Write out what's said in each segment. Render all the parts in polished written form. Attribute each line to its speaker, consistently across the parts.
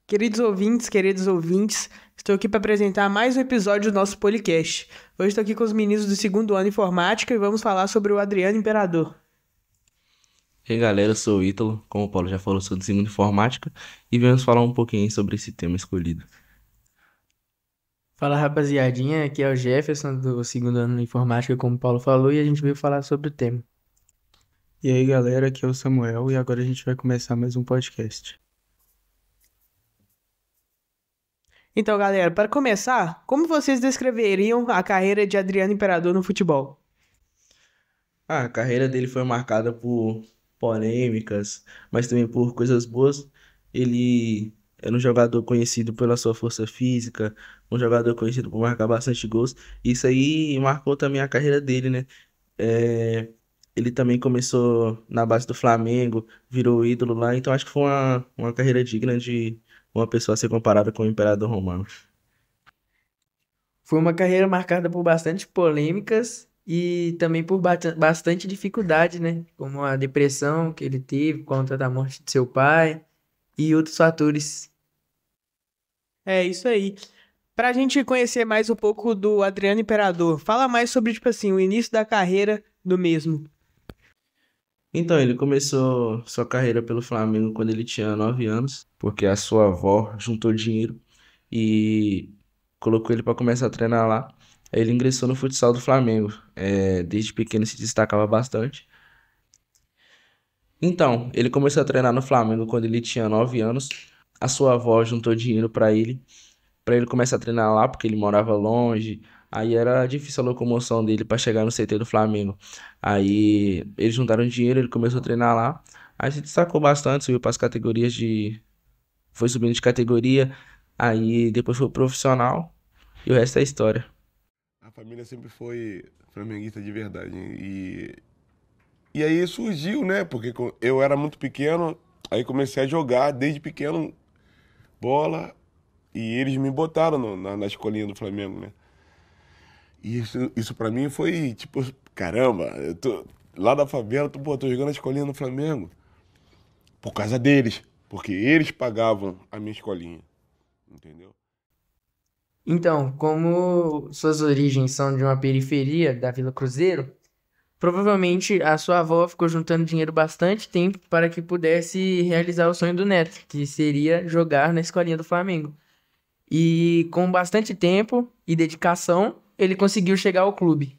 Speaker 1: Queridos ouvintes, estou aqui para apresentar mais um episódio do nosso podcast. Hoje estou aqui com os meninos do segundo ano de informática e vamos falar sobre o Adriano Imperador.
Speaker 2: E aí galera, eu sou o Ítalo, como o Paulo já falou, sou do segundo informática e vamos falar um pouquinho sobre esse tema escolhido.
Speaker 3: Fala rapaziadinha, aqui é o Jefferson do segundo ano de informática, como o Paulo falou, e a gente veio falar sobre o tema.
Speaker 4: E aí galera, aqui é o Samuel e agora a gente vai começar mais um podcast.
Speaker 1: Então, galera, para começar, como vocês descreveriam a carreira de Adriano Imperador no futebol?
Speaker 2: A carreira dele foi marcada por polêmicas, mas também por coisas boas. Ele era um jogador conhecido pela sua força física, um jogador conhecido por marcar bastante gols. Isso aí marcou também a carreira dele, né? É, Ele também começou na base do Flamengo, virou ídolo lá, então acho que foi uma carreira digna de uma pessoa ser comparada com o Imperador Romano.
Speaker 3: Foi uma carreira marcada por bastante polêmicas e também por bastante dificuldade, né? Como a depressão que ele teve por conta da morte de seu pai e outros fatores.
Speaker 1: É isso aí. Para a gente conhecer mais um pouco do Adriano Imperador, fala mais sobre, o início da carreira do mesmo.
Speaker 2: Então, ele começou sua carreira pelo Flamengo quando ele tinha 9 anos, porque a sua avó juntou dinheiro e colocou ele para começar a treinar lá. Aí ele ingressou no futsal do Flamengo. Desde pequeno se destacava bastante. Então, ele começou a treinar no Flamengo quando ele tinha 9 anos. A sua avó juntou dinheiro para ele começar a treinar lá, porque ele morava longe. Aí era difícil a locomoção dele para chegar no CT do Flamengo. Aí eles juntaram dinheiro, ele começou a treinar lá. Aí se destacou bastante, subiu para as categorias de. Foi subindo de categoria. Aí depois foi pro profissional. E o resto é história.
Speaker 5: A família sempre foi flamenguista de verdade. E aí surgiu, né? Porque eu era muito pequeno, aí comecei a jogar desde pequeno bola e eles me botaram na escolinha do Flamengo, né? E isso pra mim foi tipo, caramba, eu tô lá da favela, tô jogando na escolinha do Flamengo. Por causa deles, porque eles pagavam a minha escolinha, entendeu?
Speaker 3: Então, como suas origens são de uma periferia da Vila Cruzeiro, provavelmente a sua avó ficou juntando dinheiro bastante tempo para que pudesse realizar o sonho do neto, que seria jogar na escolinha do Flamengo. E com bastante tempo e dedicação, ele conseguiu chegar ao clube.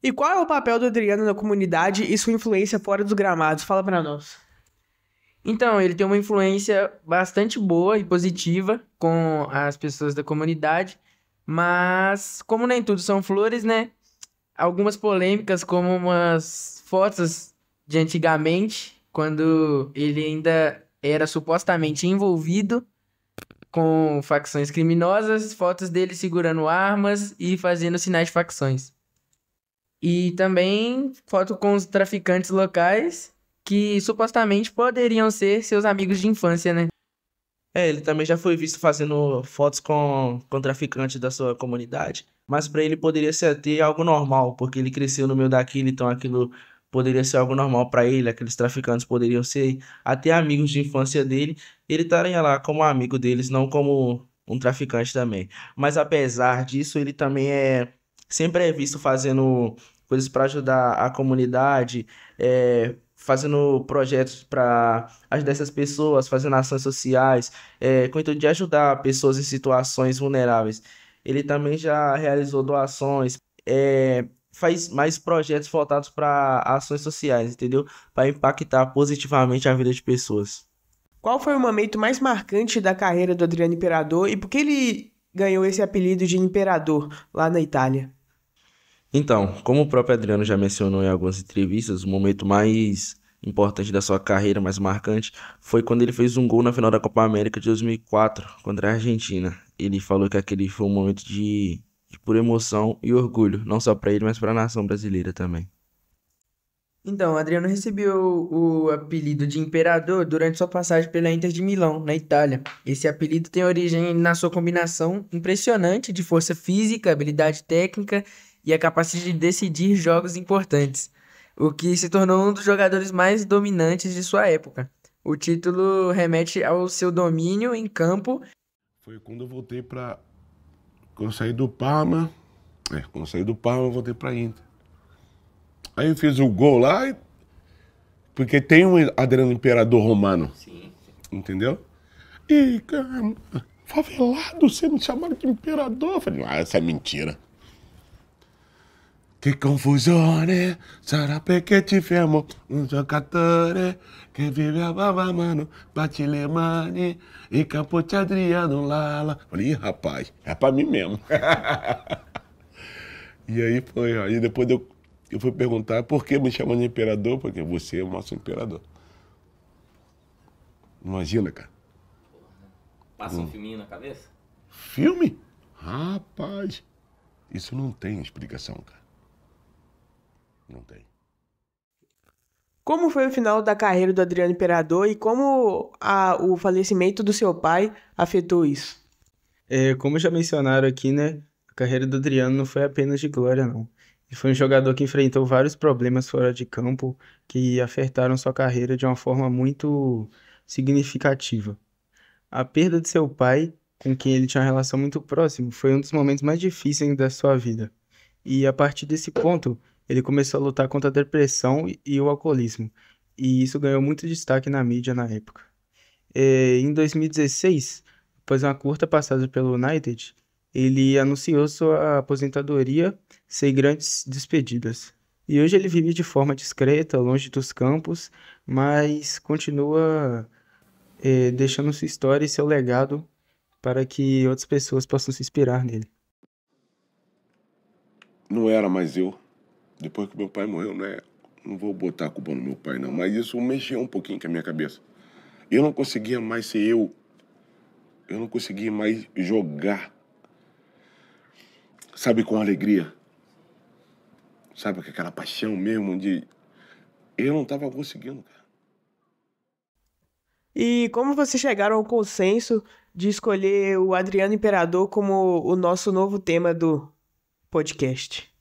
Speaker 1: E qual é o papel do Adriano na comunidade e sua influência fora dos gramados? Fala para nós.
Speaker 3: Então, ele tem uma influência bastante boa e positiva com as pessoas da comunidade, mas como nem tudo são flores, né? Algumas polêmicas, como umas fotos de antigamente, quando ele ainda era supostamente envolvido com facções criminosas, fotos dele segurando armas e fazendo sinais de facções. E também foto com os traficantes locais que supostamente poderiam ser seus amigos de infância, né?
Speaker 2: Ele também já foi visto fazendo fotos com traficantes da sua comunidade, mas para ele poderia ser até algo normal, porque ele cresceu no meio daquilo, então aquilo poderia ser algo normal para ele, aqueles traficantes poderiam ser até amigos de infância dele, ele estaria lá como amigo deles, não como um traficante também. Mas apesar disso, ele também sempre é visto fazendo coisas para ajudar a comunidade, fazendo projetos para ajudar essas pessoas, fazendo ações sociais, com o intuito de ajudar pessoas em situações vulneráveis. Ele também já realizou doações, faz mais projetos voltados para ações sociais, entendeu? Para impactar positivamente a vida de pessoas.
Speaker 1: Qual foi o momento mais marcante da carreira do Adriano Imperador e por que ele ganhou esse apelido de Imperador lá na Itália?
Speaker 2: Então, como o próprio Adriano já mencionou em algumas entrevistas, o momento mais importante da sua carreira, mais marcante, foi quando ele fez um gol na final da Copa América de 2004 contra a Argentina. Ele falou que aquele foi um momento de pura emoção e orgulho, não só para ele, mas para a nação brasileira também.
Speaker 3: Então, Adriano recebeu o apelido de Imperador durante sua passagem pela Inter de Milão, na Itália. Esse apelido tem origem na sua combinação impressionante de força física, habilidade técnica e a capacidade de decidir jogos importantes, o que se tornou um dos jogadores mais dominantes de sua época. O título remete ao seu domínio em campo.
Speaker 5: Foi quando eu voltei pra... Quando eu saí do Parma... quando eu saí do Parma, eu voltei pra Inter. Aí eu fiz o gol lá, porque tem um Adriano Imperador romano. Sim. Entendeu? E, cara, favelado, você não chamaram de imperador? Eu falei, essa é mentira. Que confusone, sarà perché ti fermo, un giocatore che vive a bava mano, bate le mani, e capote Adriano Lala. Falei, ih, rapaz, é pra mim mesmo. E aí foi, aí depois eu fui perguntar por que me chamam de imperador, porque você é o nosso imperador. Imagina, cara.
Speaker 6: Passa um filminho na cabeça?
Speaker 5: Filme? Rapaz, isso não tem explicação, cara. Não tem.
Speaker 1: Como foi o final da carreira do Adriano Imperador e como o falecimento do seu pai afetou isso?
Speaker 4: Como já mencionaram aqui, né? A carreira do Adriano não foi apenas de glória, não. Ele foi um jogador que enfrentou vários problemas fora de campo que afetaram sua carreira de uma forma muito significativa. A perda de seu pai, com quem ele tinha uma relação muito próxima, foi um dos momentos mais difíceis da sua vida. E a partir desse ponto, ele começou a lutar contra a depressão e o alcoolismo. E isso ganhou muito destaque na mídia na época. Em 2016, após uma curta passagem pelo United, ele anunciou sua aposentadoria sem grandes despedidas. E hoje ele vive de forma discreta, longe dos campos, mas continua deixando sua história e seu legado para que outras pessoas possam se inspirar nele.
Speaker 5: Não era mais eu. Depois que meu pai morreu, né? Não vou botar a culpa no meu pai, não. Mas isso mexeu um pouquinho com a minha cabeça. Eu não conseguia mais ser eu. Eu não conseguia mais jogar. Sabe, com alegria. Sabe, com aquela paixão mesmo de... Eu não estava conseguindo, cara.
Speaker 1: E como vocês chegaram ao consenso de escolher o Adriano Imperador como o nosso novo tema do podcast?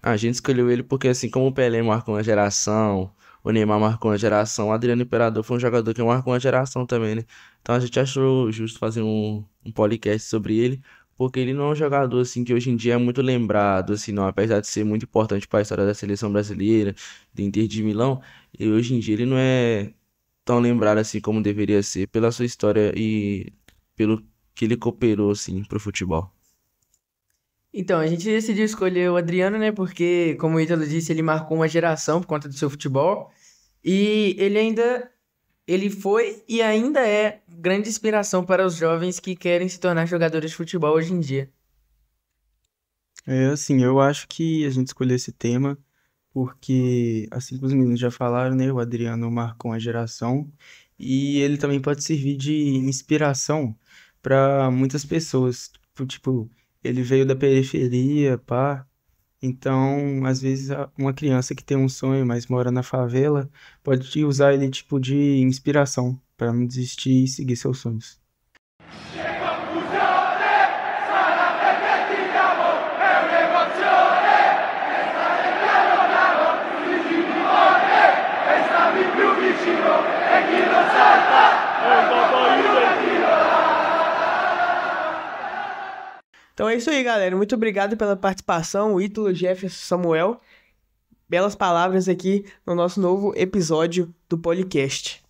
Speaker 2: A gente escolheu ele porque, assim como o Pelé marcou uma geração, o Neymar marcou uma geração, o Adriano Imperador foi um jogador que marcou uma geração também, né? Então a gente achou justo fazer um podcast sobre ele, porque ele não é um jogador, assim, que hoje em dia é muito lembrado, assim, não, apesar de ser muito importante para a história da seleção brasileira, do Inter de Milão, e hoje em dia ele não é tão lembrado, assim, como deveria ser, pela sua história e pelo que ele cooperou, assim, pro futebol.
Speaker 3: Então, a gente decidiu escolher o Adriano, né? Porque, como o Ítalo disse, ele marcou uma geração por conta do seu futebol. E ele foi e ainda é grande inspiração para os jovens que querem se tornar jogadores de futebol hoje em dia.
Speaker 4: Assim, eu acho que a gente escolheu esse tema porque, assim como os meninos já falaram, né? O Adriano marcou uma geração e ele também pode servir de inspiração para muitas pessoas. Tipo, ele veio da periferia, pá. Então, às vezes, uma criança que tem um sonho, mas mora na favela, pode usar ele tipo de inspiração para não desistir e seguir seus sonhos.
Speaker 1: Então é isso aí, galera. Muito obrigado pela participação, Ítalo, Jefferson, Samuel. Belas palavras aqui no nosso novo episódio do podcast.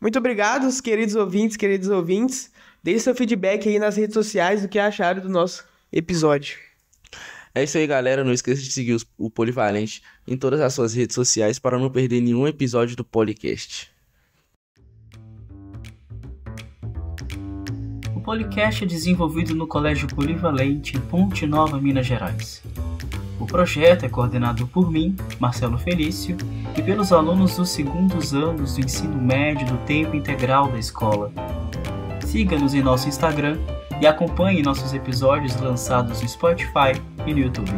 Speaker 1: Muito obrigado, queridos ouvintes. Deixe seu feedback aí nas redes sociais do que acharam do nosso episódio.
Speaker 2: É isso aí, galera. Não esqueça de seguir o Polivalente em todas as suas redes sociais para não perder nenhum episódio do podcast.
Speaker 6: O Policast é desenvolvido no Colégio Polivalente, em Ponte Nova, Minas Gerais. O projeto é coordenado por mim, Marcelo Felício, e pelos alunos dos segundos anos do ensino médio do tempo integral da escola. Siga-nos em nosso Instagram e acompanhe nossos episódios lançados no Spotify e no YouTube.